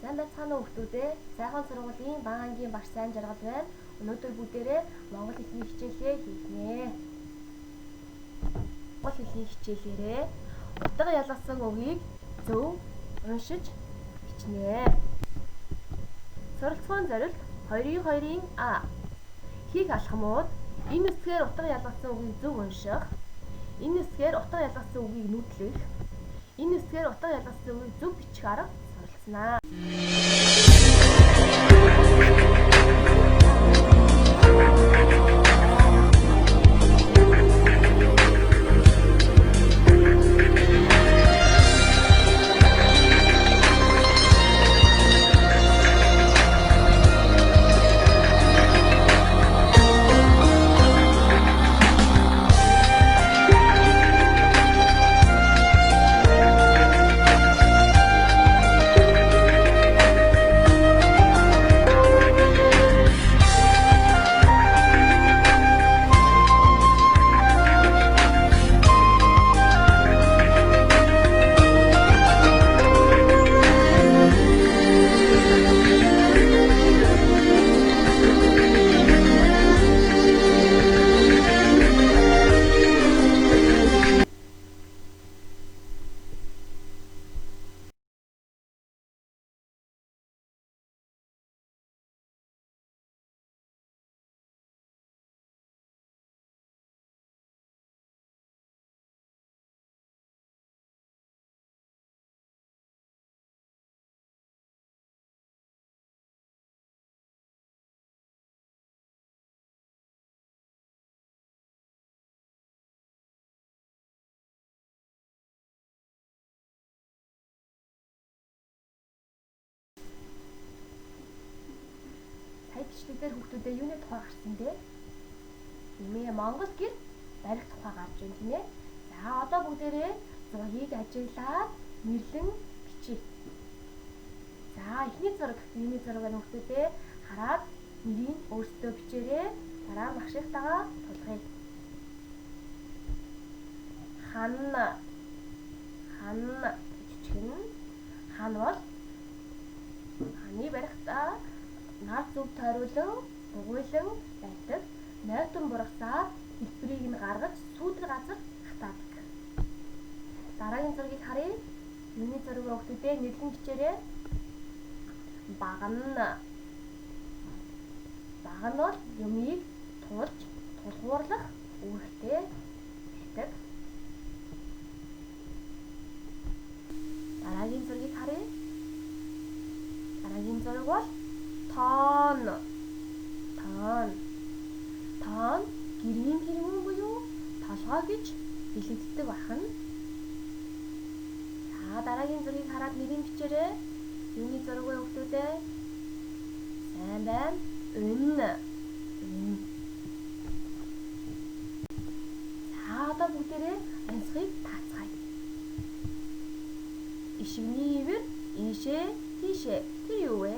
Сайн байцгаана уу хүүхдүүдээ. Сайхан сургуулийн Бан ангийн багш сайн жаргал байна. Өнөөдөр бүгдээрээ монгол хэлний хичээлээ хийгнэ. Монгол хэлний хичээлээрээ утга ялгасан үгийг зөв уншиж бичнэ. Суралцсан зорилт 2-2 А. Хийх алхмууд энэ үсгээр утга ялгасан үгийг зөв унших. Энэ үсгээр утга ялгасан үгийг нүдлэх. Энэ үсгээр утга ялгасан үгийг зөв бичих арга суралцсанаа. Сая бичлэгдэр хүүхдүүдээ юуны тухай гарсан бэ? Нэмээ Монгол гэр барих тухай гарч байна тийм ээ. За одоо бүгдээрээ зургийг ажиглаад нэрлэн бичиж. За эхний зураг юуны зураг байна хүүхдүүдээ хараад нэрийг өөрсдөө бичээрэй. Дараа нь багшийнхтайгаа тулгая. Ханна жижигэн хан бол ханы барихтаа нар зүг тойруулан дугуйлан байдаг. Нойтон бургасаар хэлбэрийг нь гаргаж сүүдэр газар хатаадаг. Дараагийн зургийг харъя. Юуны зураг вэ хүүхдүүдээ нэрлэн бичээрэй. Багна бол юмыг тулж тулгуурлах үүрэгтэй байдаг. Дараагийн зургийг харъя. Дараагийн зураг бол тоон гэрийн тэргүүн буюу толгой гэж хэлэгддэг бахан. За дараагийн зургийг хараад нэрийг бичээрэй. Юуны зураг вэ хүүхдүүдээ? Сайн байна. Үнэ. За одоо бүгдээрээ ансхыг таацгаая. Ишигний ивэр ийшээ тийшээ. Тэр юу вэ?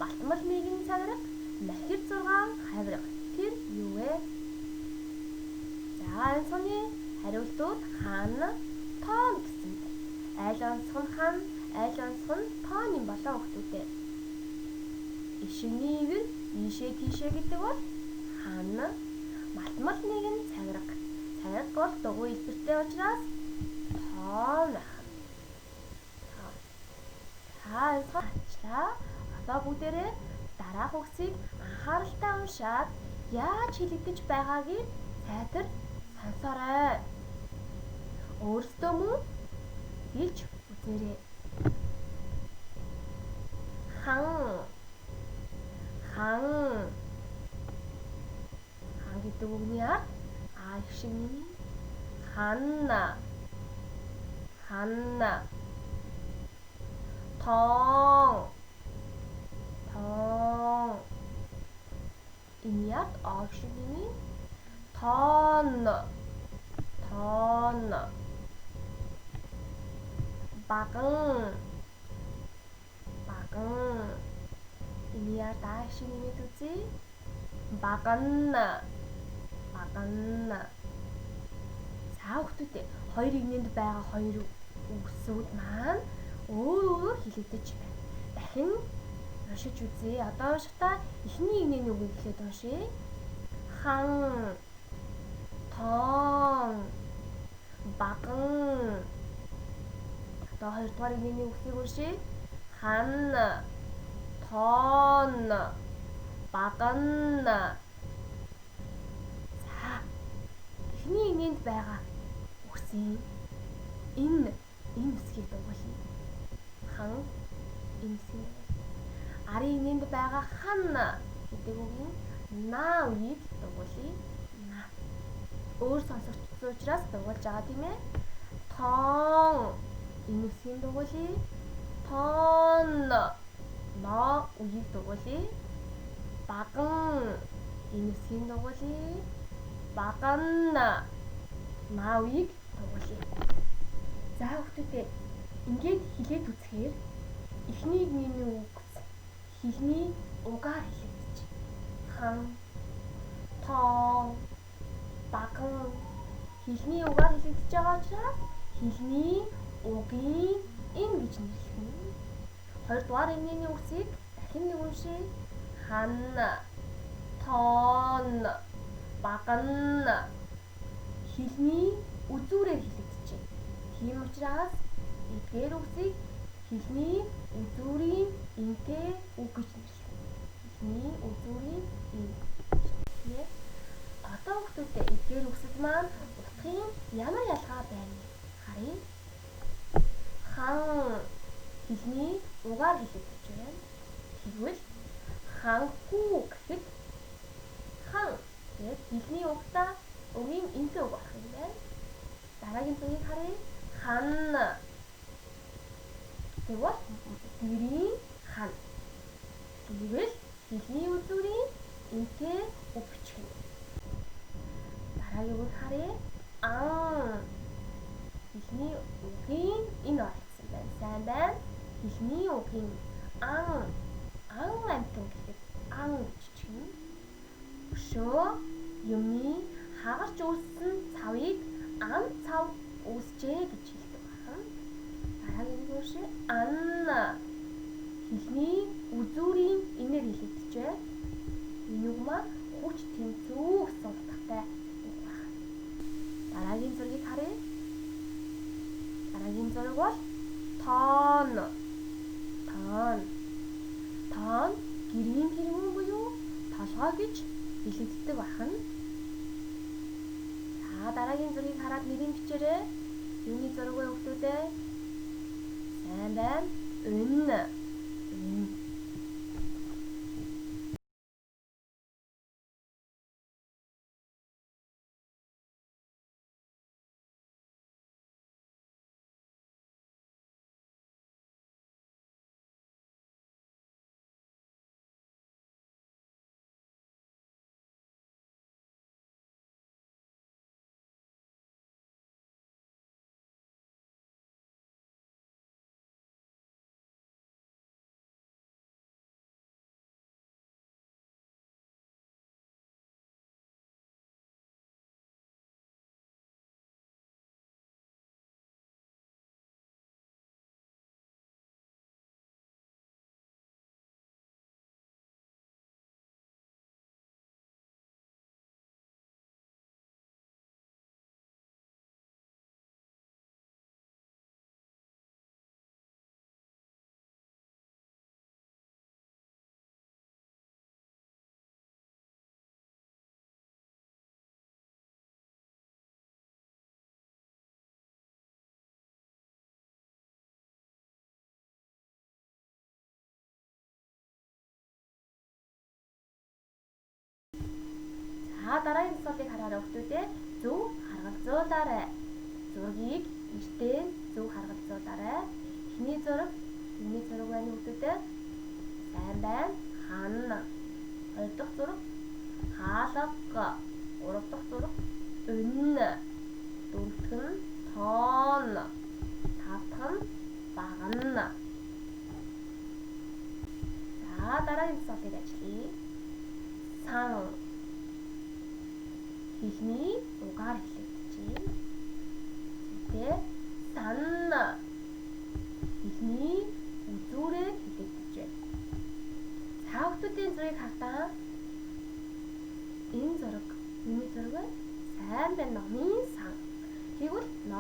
Малтмал нэгэн цаграг, махир 6 хавраг. Тэр юу вэ? За ансхны хариултууд хаана тоон гэсэн бэ? Айл онцгой нь хан, айл онцгой нь тоон юм болоо хүүхдүүдээ. Ишигний ивэр ийшээ тийшээ гэдэг бол хаана? Малтмал нэгэн цаграг. Цаграг бол дугуй хэлбэртэй учраас тоон ахна. Аачлаа. Одоо бүгдээрээ дараах үгсийг анхааралтай уншаад яаж хэлэгдэж байгааг сайтар сонсоорой. Өөрсдөө мөн хэлж үзээрэй. Хан гэдэг үгний ард а шиг нэмий ханна. Тоон энэ ард а шиг нэмий тоон. Баган энэ ард а шиг нэмээд үзье. Багна. За хүүхдүүдээ хоёр игнэнд байгаа хоёр үгсүүд маань өөр хэлэгдэж байна. Дахин уншиж үзье. Одоо уншихдаа эхний игнэний үгийг хэлээд уншъя. Хан, тоон, баган. Одоо хоёрдугаар игнэний үгсийг уншъя. Хан, тоон, баган. За. Эхний игнэнд байгаа үгсийн энэ үсгийг дугуулъя. Хан энэ үсгийг дугуулъя. Арын игнэнд байгаа хан гэдэг үгийн наа үгийг дугуулъя. На. Өөр сонсогдсон учраас дугуулж байгаа тийм ээ. Тоон энэ үсгийг дугуулъя. Тоон ноо үгийг дугуулъя. Баган энэ үсгийг дугуулъя. Баган наа үгийг дугуулъя. За хүүхдүүдээ ингээд хэлээд үзэхээр эхний игнэний үгс хэлний угаар хэлэгдэж байна. Хан, тоон, баган хэлний угаар хэлэгдэж байгаа учраас хэлний угийн энэ гэж нэрлэнэ. Хоёрдугаар игнэний үгсийг дахин нэг уншъя. Хан, тоон, баган хэлний үзүүрээр хэлэгдэж байна. Тийм учраас эдгээр үгсийг хэлний үзүүрийн энтэй үг гэж нэрлэдэг. Хэлний үзүүрийн эн. Тэ? Одоо хүүхдүүдээ эдгээр үгсүүд маань утгын ямар ялгаа байна вэ? Харъя. Хан хэлний угаар хэлэгдэж байна. Тэгвэл ханхүү гэхэд хан тэгээд хэлний угтаа үгийн энтэй үг болох юм байна. Дараагийн зургийг харъя. Хан тэгвэл гэрийн хан. Тэгвэл хэлний үзүүрийн энтэй үг бичих юм. Дараагийн үг харъя. Ан хэлний үгийн энэ оролцсон байна. Сайн байна. Хэлний үгийн ан амтан гэхэд ан гэж чинь. Өшөө юмны хагарч үүссэн цавыг ан цав үүсжээ гэж хэлдэг байна. Дараагийн үгшээ ан хэлний үзүүрийн энээр хэлэгдэж байна. Энэ үг маань хүч тэнцүү гэсэн утгатай үг байна. Дараагийн зургийг харъя. Дараагийн зураг бол тоон. Тоон гэрийн тэргүүн буюу толгой гэж хэлэгддэг байна. Дараагийн зургийг хараад нэрийн бичээрэй. Юуны зураг вэ хүүхдүүдээ? Сайн байна. Үнэ. Дараагийн төсөлийг хараарай хүүхдүүдээ. Зөв харгалзуулаарай. Зургийг эртээ зөв харгалзуулаарай. Эхний зураг юуны зураг байна хүүхдүүдээ? Сайн байна. Хан. Хоёр дахь зураг хаалга. Гурав дахь зураг үнэ. Дөрөв дахь нь тоон. Тав дахь нь баган. За дараагийн төсөлийг ажиллая. Сан хэлний угаар хэлэгдэжээ. Тэгээ сан хэлний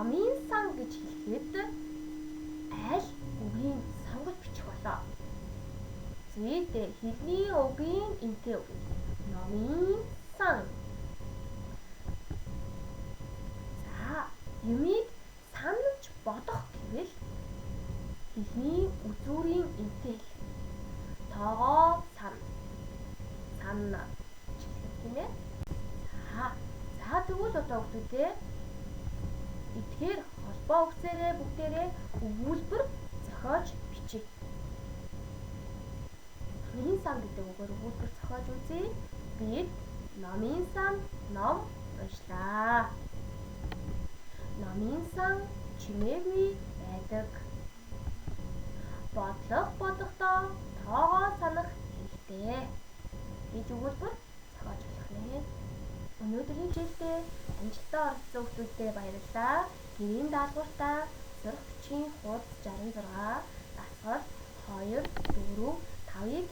номын сан гэж хэлэхэд аль үгийг сонгож бичих болоо? Зүйтэй хэлний үгийн энтэй үг. Номын сан. За, юмыг санаж бодох гэвэл хэлний үзүүрийн энтэй хэл. Тоогоо сан. Санна гэж хэлдэг тийм ээ. За тэгвэл одоо хүүхдүүдээ эдгээр холбоо үгсээрээ бүгдээрээ өгүүлбэр зохиож бичиж. Номын сан гэдэг үгээр өгүүлбэр зохиож үзье. Бид номын сан ном уншлаа. Номын сан чимээгүй байдаг. Бодлохдоо тоогоо санах хэрэгтэй гэж өгүүлбэр зохиож болох нэ. Өнөөдрийн жилдээ амжилтаа оролцсон хүүхдүүдэд баярлалаа. Гэрийн даалгавартаа зурх бичгийн хуудас 66, дасгал 2, 4, 5-ыг